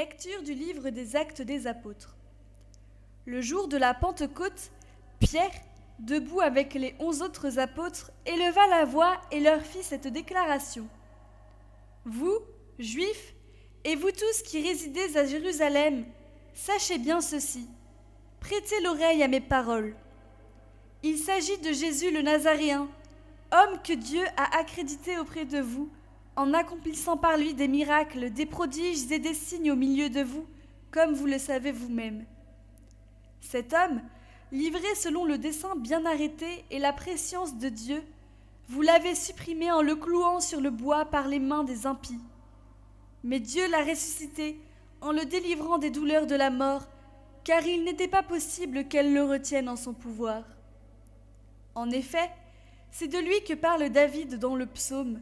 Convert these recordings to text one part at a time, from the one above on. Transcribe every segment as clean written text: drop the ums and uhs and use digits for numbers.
Lecture du livre des Actes des Apôtres. Le jour de la Pentecôte, Pierre, debout avec les 11 autres apôtres, éleva la voix et leur fit cette déclaration. « Vous, Juifs, et vous tous qui résidez à Jérusalem, sachez bien ceci. Prêtez l'oreille à mes paroles. Il s'agit de Jésus le Nazaréen, homme que Dieu a accrédité auprès de vous, en accomplissant par lui des miracles, des prodiges et des signes au milieu de vous, comme vous le savez vous-même. Cet homme, livré selon le dessein bien arrêté et la prescience de Dieu, vous l'avez supprimé en le clouant sur le bois par les mains des impies. Mais Dieu l'a ressuscité en le délivrant des douleurs de la mort, car il n'était pas possible qu'elle le retienne en son pouvoir. En effet, c'est de lui que parle David dans le psaume.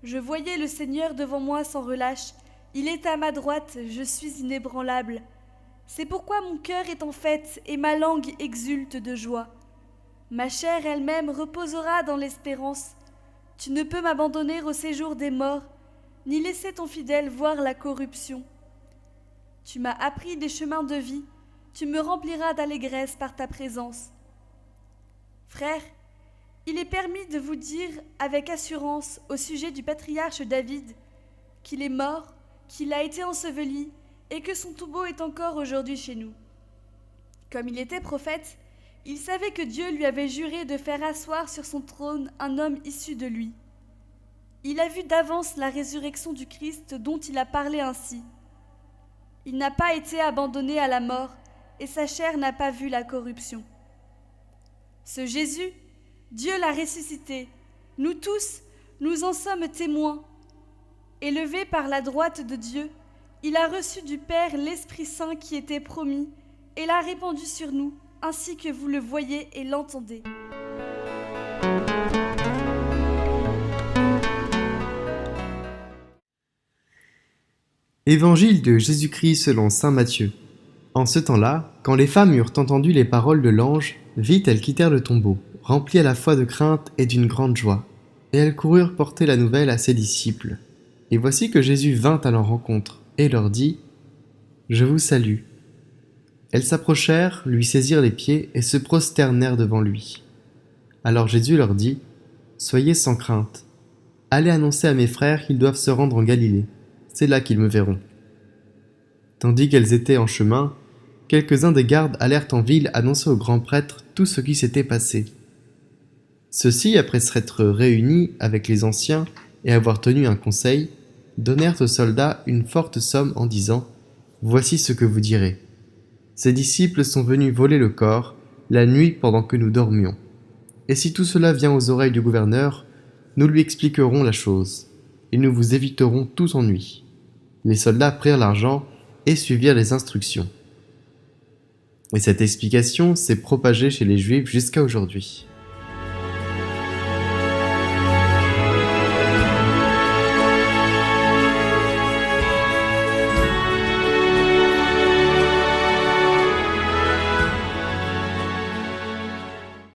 Je voyais le Seigneur devant moi sans relâche, il est à ma droite, je suis inébranlable. C'est pourquoi mon cœur est en fête et ma langue exulte de joie. Ma chair elle-même reposera dans l'espérance. Tu ne peux m'abandonner au séjour des morts, ni laisser ton fidèle voir la corruption. Tu m'as appris des chemins de vie, tu me rempliras d'allégresse par ta présence. Frères, il est permis de vous dire avec assurance au sujet du patriarche David qu'il est mort, qu'il a été enseveli et que son tombeau est encore aujourd'hui chez nous. Comme il était prophète, il savait que Dieu lui avait juré de faire asseoir sur son trône un homme issu de lui. Il a vu d'avance la résurrection du Christ dont il a parlé ainsi. Il n'a pas été abandonné à la mort et sa chair n'a pas vu la corruption. Ce Jésus, Dieu l'a ressuscité. Nous tous, nous en sommes témoins. Élevé par la droite de Dieu, il a reçu du Père l'Esprit Saint qui était promis et l'a répandu sur nous, ainsi que vous le voyez et l'entendez. Évangile de Jésus-Christ selon saint Matthieu. En ce temps-là, quand les femmes eurent entendu les paroles de l'ange, vite elles quittèrent le tombeau, remplies à la fois de crainte et d'une grande joie. Et elles coururent porter la nouvelle à ses disciples. Et voici que Jésus vint à leur rencontre, et leur dit « Je vous salue ». Elles s'approchèrent, lui saisirent les pieds et se prosternèrent devant lui. Alors Jésus leur dit « Soyez sans crainte. Allez annoncer à mes frères qu'ils doivent se rendre en Galilée. C'est là qu'ils me verront. » Tandis qu'elles étaient en chemin, quelques-uns des gardes allèrent en ville annoncer au grand prêtre tout ce qui s'était passé. Ceux-ci, après s'être réunis avec les anciens et avoir tenu un conseil, donnèrent aux soldats une forte somme en disant « Voici ce que vous direz. Ces disciples sont venus voler le corps la nuit pendant que nous dormions. Et si tout cela vient aux oreilles du gouverneur, nous lui expliquerons la chose, et nous vous éviterons tout ennui. » Les soldats prirent l'argent et suivirent les instructions. Et cette explication s'est propagée chez les Juifs jusqu'à aujourd'hui.